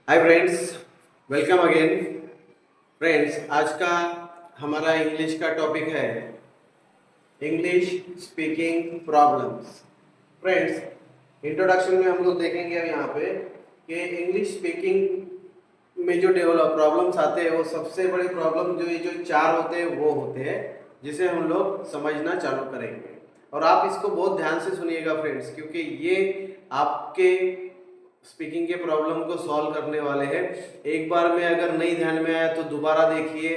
Hi friends, welcome again. Friends, आज का हमारा इंग्लिश का टॉपिक है English speaking problems. Friends, introduction में हम लोग देखेंगे अब यहाँ पे कि इंग्लिश स्पीकिंग में जो डेवलप प्रॉब्लम्स आते हैं वो सबसे बड़ी प्रॉब्लम जो ये जो चार होते हैं वो होते हैं, जिसे हम लोग समझना चालू करेंगे। और आप इसको बहुत ध्यान से सुनिएगा फ्रेंड्स, क्योंकि ये आपके स्पीकिंग के प्रॉब्लम को सॉल्व करने वाले हैं। एक बार में अगर नहीं ध्यान में आया तो दोबारा देखिए,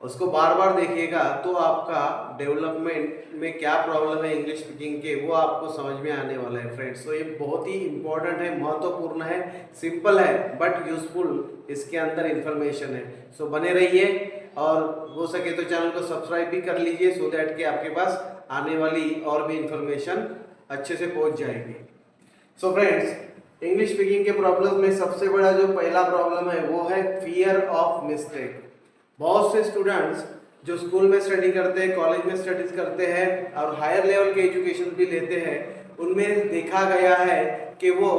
उसको बार बार देखिएगा तो आपका डेवलपमेंट में क्या प्रॉब्लम है इंग्लिश स्पीकिंग के वो आपको समझ में आने वाला है फ्रेंड्स। तो ये बहुत ही इंपॉर्टेंट है, महत्वपूर्ण है, सिंपल है बट यूजफुल इसके अंदर इंफॉर्मेशन है। सो बने रहिए और हो सके तो चैनल को सब्सक्राइब भी कर लीजिए, सो दैट कि आपके पास आने वाली और भी इंफॉर्मेशन अच्छे से पहुंच जाएगी। सो फ्रेंड्स, इंग्लिश स्पीकिंग के प्रॉब्लम में सबसे बड़ा जो पहला प्रॉब्लम है वो है फियर ऑफ मिस्टेक। बहुत से स्टूडेंट्स जो स्कूल में स्टडी करते हैं, कॉलेज में स्टडीज करते हैं और हायर लेवल के एजुकेशन भी लेते हैं, उनमें देखा गया है कि वो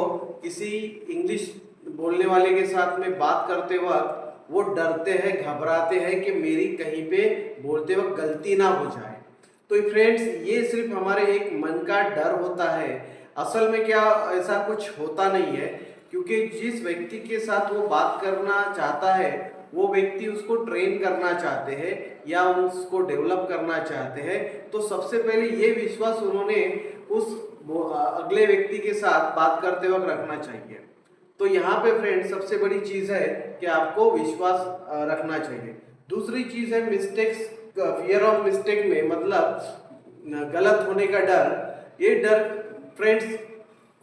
किसी इंग्लिश बोलने वाले के साथ में बात करते वक्त वो डरते हैं, घबराते हैं कि मेरी कहीं पे बोलते वक्त गलती ना हो जाए। तो फ्रेंड्स, ये सिर्फ हमारे एक मन का डर होता है। असल में क्या ऐसा कुछ होता नहीं है, क्योंकि जिस व्यक्ति के साथ वो बात करना चाहता है वो व्यक्ति उसको ट्रेन करना चाहते हैं या उसको डेवलप करना चाहते हैं, तो सबसे पहले ये विश्वास उन्होंने उस अगले व्यक्ति के साथ बात करते वक्त रखना चाहिए। तो यहाँ पे फ्रेंड्स सबसे बड़ी चीज है कि आपको विश्वास रखना चाहिए। दूसरी चीज है मिस्टेक्स, फियर ऑफ मिस्टेक में मतलब गलत होने का डर। ये डर फ्रेंड्स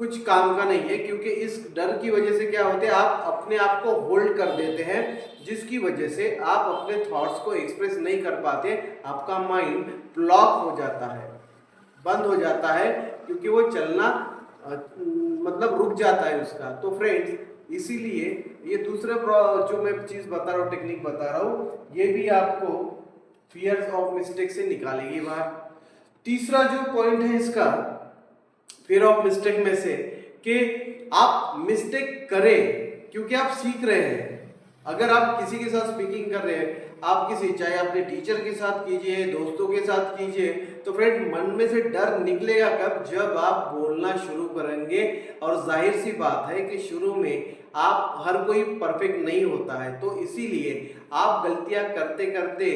कुछ काम का नहीं है, क्योंकि इस डर की वजह से क्या होते हैं, आप अपने आप को होल्ड कर देते हैं, जिसकी वजह से आप अपने थॉट्स को एक्सप्रेस नहीं कर पाते। आपका माइंड ब्लॉक हो जाता है, बंद हो जाता है, क्योंकि वो चलना मतलब रुक जाता है उसका। तो फ्रेंड्स इसीलिए ये दूसरा जो मैं चीज बता रहा हूँ, टेक्निक बता रहा हूँ, ये भी आपको फियर्स ऑफ मिस्टेक से निकालेगी बाहर। तीसरा जो पॉइंट है इसका फियर ऑफ मिस्टेक में से कि आप मिस्टेक करें क्योंकि आप सीख रहे हैं। अगर आप किसी के साथ स्पीकिंग कर रहे हैं, आप किसी चाहे अपने टीचर के साथ कीजिए, दोस्तों के साथ कीजिए, तो फ्रेंड मन में से डर निकलेगा कब, जब आप बोलना शुरू करेंगे। और जाहिर सी बात है कि शुरू में आप हर कोई परफेक्ट नहीं होता है, तो इसीलिए आप गलतियां करते करते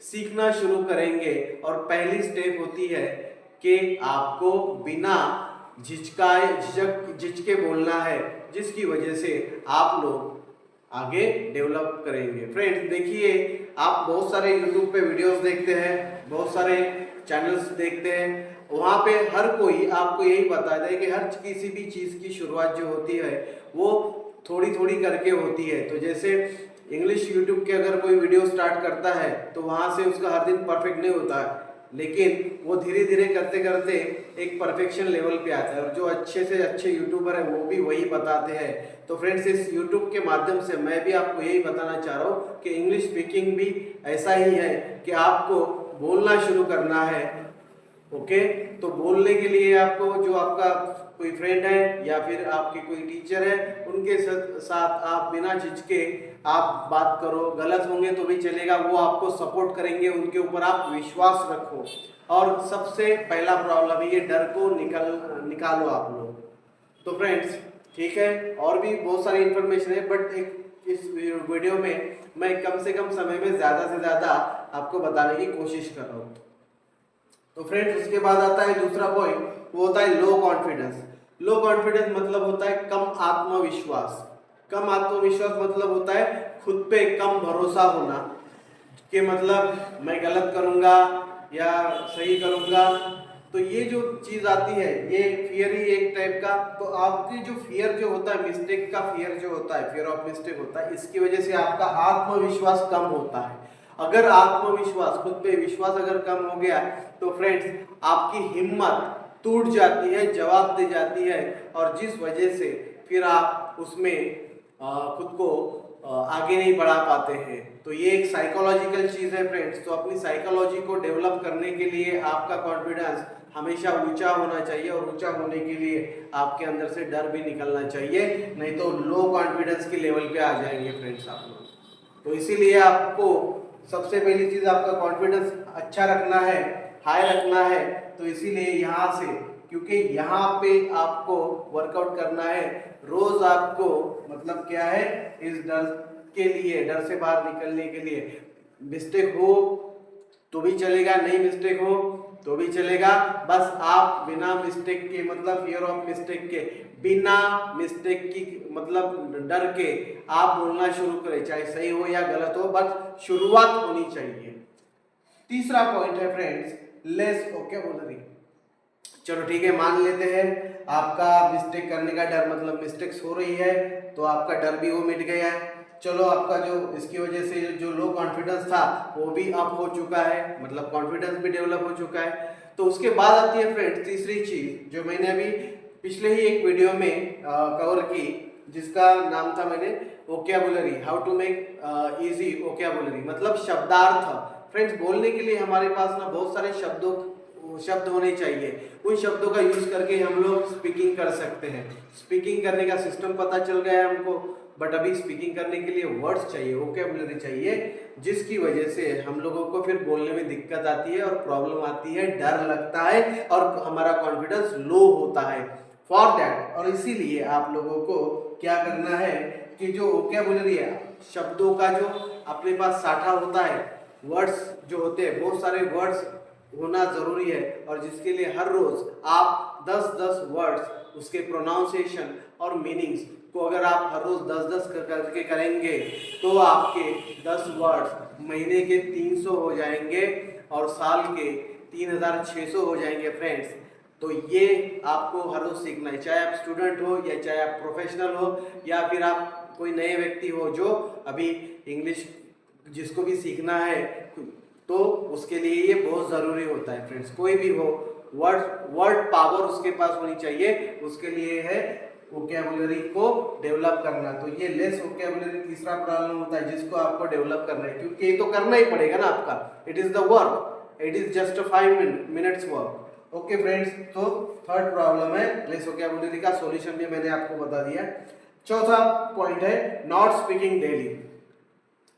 सीखना शुरू करेंगे। और पहली स्टेप होती है कि आपको बिना झिझके बोलना है, जिसकी वजह से आप लोग आगे डेवलप करेंगे। फ्रेंड्स देखिए, आप बहुत सारे YouTube पे वीडियोस देखते हैं, बहुत सारे चैनल्स देखते हैं, वहाँ पे हर कोई आपको यही बताता है कि हर किसी भी चीज़ की शुरुआत जो होती है वो थोड़ी थोड़ी करके होती है। तो जैसे इंग्लिश YouTube के अगर कोई वीडियो स्टार्ट करता है तो वहाँ से उसका हर दिन परफेक्ट नहीं होता है, लेकिन वो धीरे धीरे करते करते एक परफेक्शन लेवल पे आता है। और जो अच्छे से अच्छे यूट्यूबर हैं वो भी वही बताते हैं। तो फ्रेंड्स, इस यूट्यूब के माध्यम से मैं भी आपको यही बताना चाह रहा हूँ कि इंग्लिश स्पीकिंग भी ऐसा ही है कि आपको बोलना शुरू करना है। ओके, तो बोलने के लिए आपको जो आपका कोई फ्रेंड है या फिर आपके कोई टीचर है, उनके साथ आप बिना झिझके आप बात करो। गलत होंगे तो भी चलेगा, वो आपको सपोर्ट करेंगे, उनके ऊपर आप विश्वास रखो। और सबसे पहला प्रॉब्लम है ये डर को निकालो आप लोग। तो फ्रेंड्स ठीक है, और भी बहुत सारी इंफॉर्मेशन है, बट इस वीडियो में मैं कम से कम समय में ज़्यादा से ज़्यादा आपको बताने की कोशिश कर रहा हूँ। तो फ्रेंड्स उसके बाद आता है दूसरा पॉइंट, वो होता है लो कॉन्फिडेंस। लो कॉन्फिडेंस मतलब होता है कम आत्मविश्वास। कम आत्मविश्वास मतलब होता है खुद पे कम भरोसा होना, कि मतलब मैं गलत करूंगा या सही करूंगा। तो ये जो चीज आती है ये फियर ही एक टाइप का। तो आपकी जो फियर जो होता है, मिस्टेक का फियर जो होता है, फियर ऑफ मिस्टेक होता है, इसकी वजह से आपका आत्मविश्वास कम होता है। अगर आत्मविश्वास, खुद पे विश्वास अगर कम हो गया तो फ्रेंड्स आपकी हिम्मत टूट जाती है, जवाब दे जाती है, और जिस वजह से फिर आप उसमें खुद को आगे नहीं बढ़ा पाते हैं। तो ये एक साइकोलॉजिकल चीज़ है फ्रेंड्स। तो अपनी साइकोलॉजी को डेवलप करने के लिए आपका कॉन्फिडेंस हमेशा ऊंचा होना चाहिए, और ऊंचा होने के लिए आपके अंदर से डर भी निकलना चाहिए, नहीं तो लो कॉन्फिडेंस के लेवल पे आ जाएंगे फ्रेंड्स आप लोग। तो इसीलिए आपको सबसे पहली चीज़ आपका कॉन्फिडेंस अच्छा रखना है, हाई रखना है। तो इसीलिए यहाँ से, क्योंकि यहाँ पे आपको वर्कआउट करना है, रोज आपको मतलब क्या है, इस डर के लिए, डर से बाहर निकलने के लिए, मिस्टेक हो तो भी चलेगा, नहीं मिस्टेक हो तो भी चलेगा, बस आप बिना मिस्टेक के, मतलब फियर ऑफ मिस्टेक के, बिना मिस्टेक की मतलब डर के आप बोलना शुरू करें, चाहे सही हो या गलत हो, बस शुरुआत होनी चाहिए। तीसरा पॉइंट है फ्रेंड्स, लेस वोकैबुलरी। चलो ठीक है, मान लेते हैं आपका मिस्टेक करने का डर, मतलब मिस्टेक्स हो रही है तो आपका डर भी वो मिट गया है। चलो आपका जो इसकी वजह से जो लो कॉन्फिडेंस था वो भी अप हो चुका है, मतलब कॉन्फिडेंस भी डेवलप हो चुका है। तो उसके बाद आती है फ्रेंड्स तीसरी चीज, जो मैंने अभी पिछले ही एक वीडियो में कवर की, जिसका नाम था मैंने vocabulary, how to make easy vocabulary, मतलब शब्दार्थ। फ्रेंड्स, बोलने के लिए हमारे पास ना बहुत सारे शब्द होने चाहिए, उन शब्दों का यूज करके हम लोग स्पीकिंग कर सकते हैं। स्पीकिंग करने का सिस्टम पता चल गया है हमको, बट अभी स्पीकिंग करने के लिए वर्ड्स चाहिए, वोकैबुलरी चाहिए, जिसकी वजह से हम लोगों को फिर बोलने में दिक्कत आती है और प्रॉब्लम आती है, डर लगता है और हमारा कॉन्फिडेंस लो होता है। फॉर दैट, और इसीलिए आप लोगों को क्या करना है कि जो वोकैबुलरी है, शब्दों का जो अपने पास साठा होता है, वर्ड्स जो होते हैं, बहुत सारे वर्ड्स होना जरूरी है, और जिसके लिए हर रोज आप 10-10 वर्ड्स, उसके प्रोनाउंसिएशन और मीनिंग्स को अगर आप हर रोज 10-10 करके करेंगे तो आपके 10 वर्ड्स महीने के 300 हो जाएंगे और साल के 3600 हो जाएंगे फ्रेंड्स। तो ये आपको हर रोज सीखना है, चाहे आप स्टूडेंट हो या चाहे आप प्रोफेशनल हो या फिर आप कोई नए व्यक्ति हो जो अभी इंग्लिश जिसको भी सीखना है, तो उसके लिए ये बहुत ज़रूरी होता है फ्रेंड्स। कोई भी हो, वर्ड पावर उसके पास होनी चाहिए, उसके लिए है वोकैबुलरी को डेवलप करना। तो ये लेस वोकैबुलरी तीसरा प्रॉब्लम होता है जिसको आपको डेवलप करना है, क्योंकि ये तो करना ही पड़ेगा ना आपका, it is the work, it is just 5 minutes work. Okay friends, तो थर्ड प्रॉब्लम है लेस वोकैबुलरी का सॉल्यूशन भी मैंने आपको बता दिया। चौथा पॉइंट है नॉट स्पीकिंग डेली,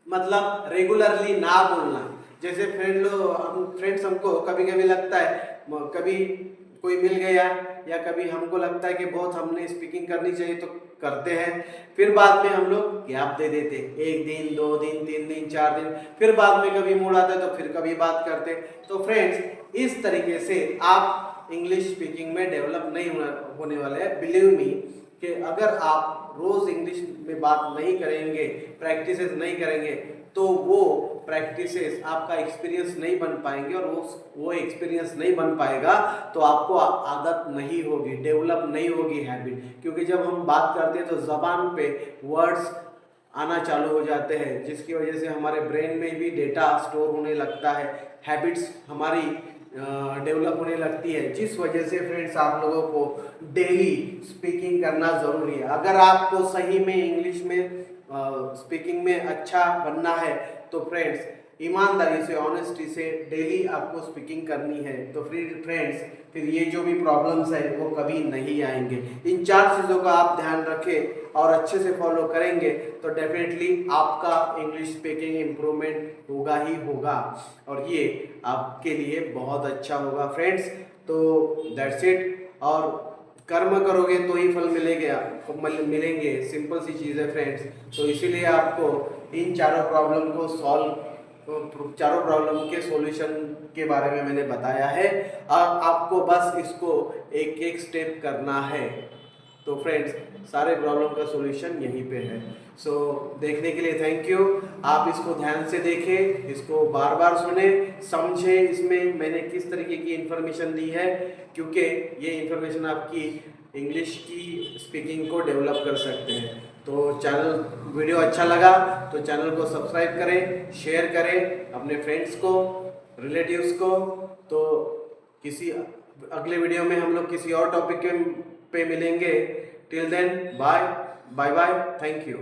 मतलब रेगुलरली ना बोलना। जैसे फ्रेंड्स हमको कभी कभी लगता है, कभी कोई मिल गया या कभी हमको लगता है कि बहुत हमने स्पीकिंग करनी चाहिए तो करते हैं, फिर बाद में हम लोग गैप दे देते, 1 दिन 2 दिन 3 दिन 4 दिन, फिर बाद में कभी मूड आता है तो फिर कभी बात करते। तो फ्रेंड्स, इस तरीके से आप इंग्लिश स्पीकिंग में डेवलप नहीं होने वाले हैं। बिलीव मी कि अगर आप रोज इंग्लिश में बात नहीं करेंगे, प्रैक्टिसेस नहीं करेंगे, तो वो प्रैक्टिसेस आपका एक्सपीरियंस नहीं बन पाएंगे, और वो एक्सपीरियंस नहीं बन पाएगा तो आपको आदत नहीं होगी, डेवलप नहीं होगी हैबिट। क्योंकि जब हम बात करते हैं तो जबान पे वर्ड्स आना चालू हो जाते हैं, जिसकी वजह से हमारे ब्रेन में भी डेटा स्टोर होने लगता है, हैबिट्स हमारी डेवलप होने लगती है, जिस वजह से फ्रेंड्स आप लोगों को डेली स्पीकिंग करना ज़रूरी है। अगर आपको सही में इंग्लिश में स्पीकिंग में अच्छा बनना है तो फ्रेंड्स ईमानदारी से, ऑनेस्टी से डेली आपको स्पीकिंग करनी है। तो फिर ये जो भी प्रॉब्लम्स है वो कभी नहीं आएंगे। इन 4 चीज़ों का आप ध्यान रखें और अच्छे से फॉलो करेंगे तो डेफिनेटली आपका इंग्लिश स्पीकिंग इम्प्रूवमेंट होगा ही होगा, और ये आपके लिए बहुत अच्छा होगा फ्रेंड्स। तो दैट्स इट, और कर्म करोगे तो ही फल मिलेंगे, सिंपल सी चीज़ है फ्रेंड्स। तो इसीलिए आपको इन चारों प्रॉब्लम के सॉल्यूशन के बारे में मैंने बताया है, और आपको बस इसको एक एक स्टेप करना है। तो फ्रेंड्स, सारे प्रॉब्लम का सॉल्यूशन यहीं पे है। सो देखने के लिए थैंक यू। आप इसको ध्यान से देखें, इसको बार बार सुने, समझें इसमें मैंने किस तरीके की इन्फॉर्मेशन दी है, क्योंकि ये इन्फॉर्मेशन आपकी इंग्लिश की स्पीकिंग को डेवलप कर सकते हैं। तो वीडियो अच्छा लगा तो चैनल को सब्सक्राइब करें, शेयर करें अपने फ्रेंड्स को, रिलेटिव्स को। तो किसी अगले वीडियो में हम लोग किसी और टॉपिक पे मिलेंगे। Till then, bye bye, thank you.